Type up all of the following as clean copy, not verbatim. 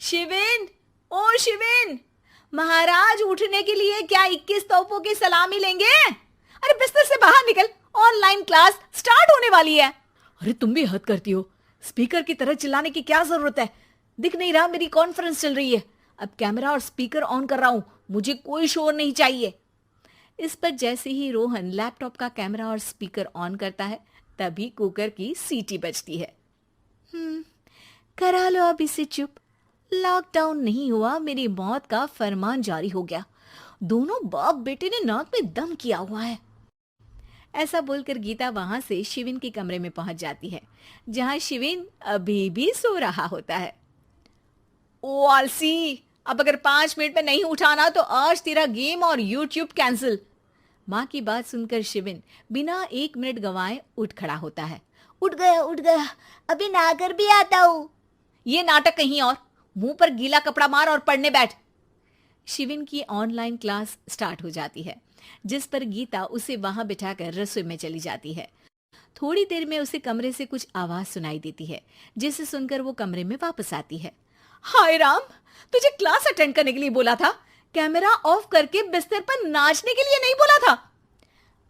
शिविन, ओ शिविन, महाराज उठने के लिए क्या 21 तोपों की सलामी लेंगे? अरे बिस्तर से बाहर निकल, ऑनलाइन क्लास स्टार्ट होने वाली है। अरे तुम भी हद करती हो, स्पीकर की तरह चिल्लाने की क्या जरूरत है? दिख नहीं रहा मेरी कॉन्फ्रेंस चल रही है। अब कैमरा और स्पीकर ऑन कर रहा हूं, मुझे कोई शोर नहीं चाहिए। इस पर जैसे ही रोहन लैपटॉप का कैमरा और स्पीकर ऑन करता है, तभी कुकर की सीटी बजती है। करा लो अब इसे चुप। लॉकडाउन नहीं हुआ, मेरी मौत का फरमान जारी हो गया। दोनों बाप बेटे ने नाक में दम किया हुआ है। ऐसा बोलकर गीता वहां से शिविन के कमरे में पहुंच जाती है, जहां शिविन अभी भी सो रहा होता है। ओ आलसी, अब अगर 5 मिनट में नहीं उठाना तो आज तेरा गेम और यूट्यूब कैंसिल। माँ की बात सुनकर शिविन बिना 1 मिनट गंवाए उठ खड़ा होता है। उठ गया, अभी नहाकर भी आता हूँ। ये नाटक कहीं और, मुंह पर गीला कपड़ा मार और पढ़ने बैठ। शिविन की ऑनलाइन क्लास स्टार्ट हो जाती है, जिस पर गीता उसे वहां बिठाकर रसोई में चली जाती है। थोड़ी देर में उसे कमरे से कुछ आवाज सुनाई देती है, जिसे सुनकर वो कमरे में वापस आती है। हाय राम, तुझे क्लास अटेंड करने के लिए बोला था, कैमरा ऑफ करके बिस्तर पर नाचने के लिए नहीं बोला था।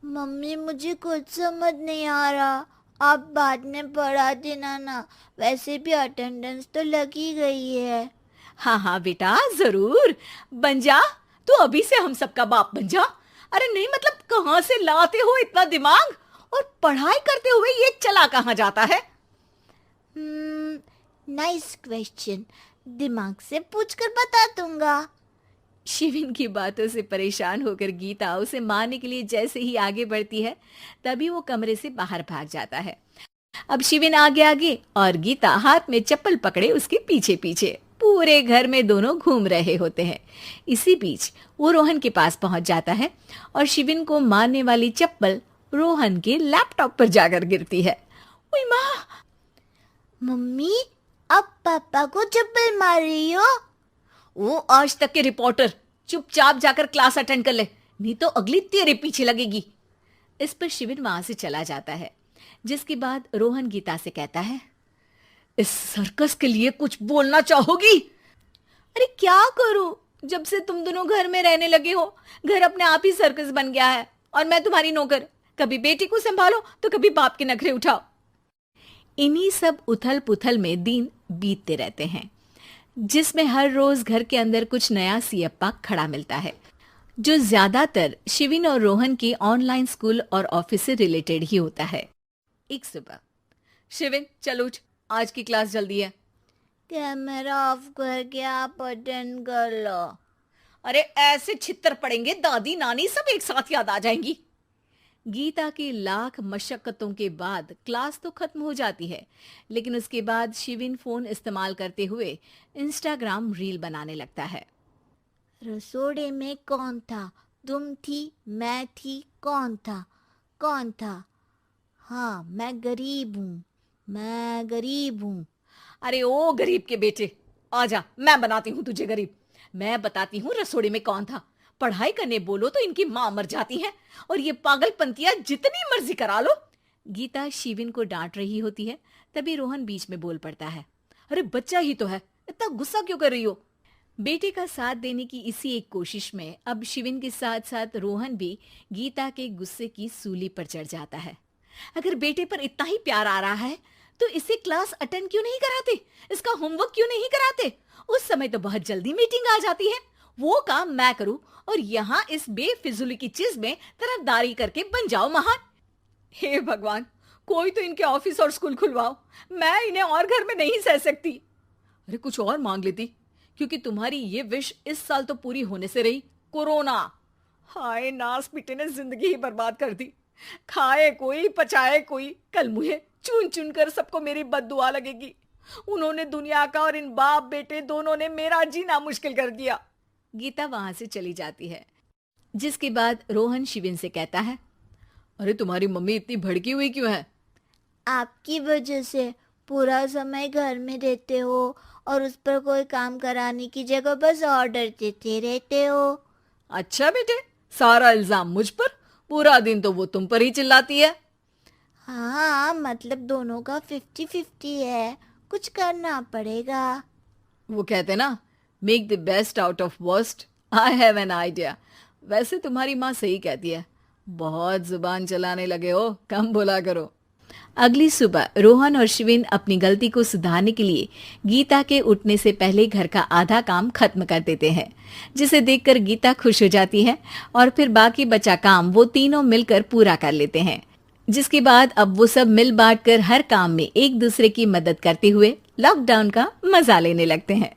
मम्मी मुझे कुछ समझ नहीं आ रहा, आप बाद में पढ़ा देना ना, वैसे भी अटेंडेंस तो लगी गई है। हाँ हाँ बेटा, जरूर बन जा, तू अभी से हम सबका बाप बन जा। अरे नहीं मतलब कहाँ से लाते हो इतना दिमाग, और पढ़ाई करते हुए ये चला कहाँ जाता है? नाइस क्वेश्चन, दिमाग से पूछकर बता दूंगा। शिविन की बातों से परेशान होकर गीता उसे मारने के लिए जैसे ही आगे बढ़ती है, तभी वो कमरे से बाहर भाग जाता है। अब शिविन आगे आगे और गीता हाथ में चप्पल पकड़े उसके पीछे पीछे पूरे घर में दोनों घूम रहे होते हैं। इसी बीच वो रोहन के पास पहुंच जाता है और शिविन को मारने वाली चप्पल रोहन के लैपटॉप पर जाकर गिरती है। ओए माँ! मम्मी, अब पापा को चप्पल मार रही हो? वो आज तक के रिपोर्टर, चुपचाप जाकर क्लास अटेंड कर ले, नहीं तो अगली तेरे पीछे लगेगी। इस पर शिविन वहां से चला जाता है, जिसके बाद रोहन गीता से कहता है, इस सर्कस के लिए कुछ बोलना चाहोगी? अरे क्या करूं, जब से तुम दोनों घर में रहने लगे हो, घर अपने आप ही सर्कस बन गया है और मैं तुम्हारी नौकर। कभी बेटी को संभालो तो कभी बाप के नखरे उठाओ। इन्हीं सब उथल पुथल में दिन बीतते रहते हैं, जिसमें हर रोज घर के अंदर कुछ नया सियप्पा खड़ा मिलता है, जो ज्यादातर शिविन और रोहन के ऑनलाइन स्कूल और ऑफिस से रिलेटेड ही होता है। एक सुबह, शिविन चल उठ, आज की क्लास जल्दी है। कैमरा ऑफ करके आप अटेंड कर लो। अरे ऐसे छित्तर पड़ेंगे, दादी नानी सब एक साथ याद आ जाएंगी। गीता की लाख मशक्कतों के बाद क्लास तो खत्म हो जाती है, लेकिन उसके बाद शिविन फोन इस्तेमाल करते हुए इंस्टाग्राम रील बनाने लगता है। रसोड़े में कौन था? तुम थी, मैं थी, कौन था? कौन था? हाँ, मैं गरीब हूँ। अरे ओ गरीब के बेटे, आजा, मैं बनाती हूँ तुझे गरीब। मैं बताती हूँ रसोड़े में कौन था। पढ़ाई करने बोलो तो इनकी माँ मर जाती है, और ये पागलपंतियां जितनी मर्जी करा लो। गीता शिविन को डांट रही होती है, तभी रोहन बीच में बोल पड़ता है। अरे बच्चा ही तो है, इतना गुस्सा क्यों कर रही हो? बेटे का साथ देने की इसी एक कोशिश में अब शिविन के साथ साथ रोहन भी गीता के गुस्से की सूली पर चढ़ जाता है। अगर बेटे पर इतना ही प्यार आ रहा है तो इसे क्लास अटेंड क्यों नहीं कराते, इसका होमवर्क क्यों नहीं कराते? उस समय तो बहुत जल्दी मीटिंग आ जाती है, वो काम मैं करूं और यहाँ इस बेफिजुली की चीज में तरफदारी करके बन जाओ महान। हे भगवान, कोई तो इनके ऑफिस और स्कूल खुलवाओ, मैं इन्हें और घर में नहीं सह सकती। अरे कुछ और मांग लेती, क्योंकि तुम्हारी ये विश इस साल तो पूरी होने से रही, कोरोना। हाय नास बेटे ने जिंदगी ही बर्बाद कर दी। खाए कोई पचाए कोई, कल मुझे चुन चुन कर सबको मेरी बद्दुआ लगेगी। उन्होंने दुनिया का और इन बाप बेटे दोनों ने मेरा जीना मुश्किल कर दिया। गीता वहां से चली जाती है, जिसके बाद रोहन शिविन से कहता है, अरे तुम्हारी मम्मी इतनी भड़की हुई क्यों है? आपकी वजह से पूरा समय घर में रहते हो और उस पर कोई काम कराने की जगह बस ऑर्डर देते रहते हो। अच्छा बेटे, सारा इल्जाम मुझ पर, पूरा दिन तो वो तुम पर ही चिल्लाती है। हाँ, मतलब दोनों का 50-50 है, कुछ करना पड़ेगा। वो कहते ना, make the best out of worst. I have an idea. वैसे तुम्हारी माँ सही कहती है, बहुत जुबान चलाने लगे हो, कम बोला करो। अगली सुबह रोहन और शिविन अपनी गलती को सुधारने के लिए गीता के उठने से पहले घर का आधा काम खत्म कर देते हैं, जिसे देखकर गीता खुश हो जाती है और फिर बाकी बचा काम वो तीनों मिलकर पूरा कर लेते हैं। जिसके बाद अब वो सब मिल बांट कर हर काम में एक दूसरे की मदद करते हुए लॉकडाउन का मजा लेने लगते हैं।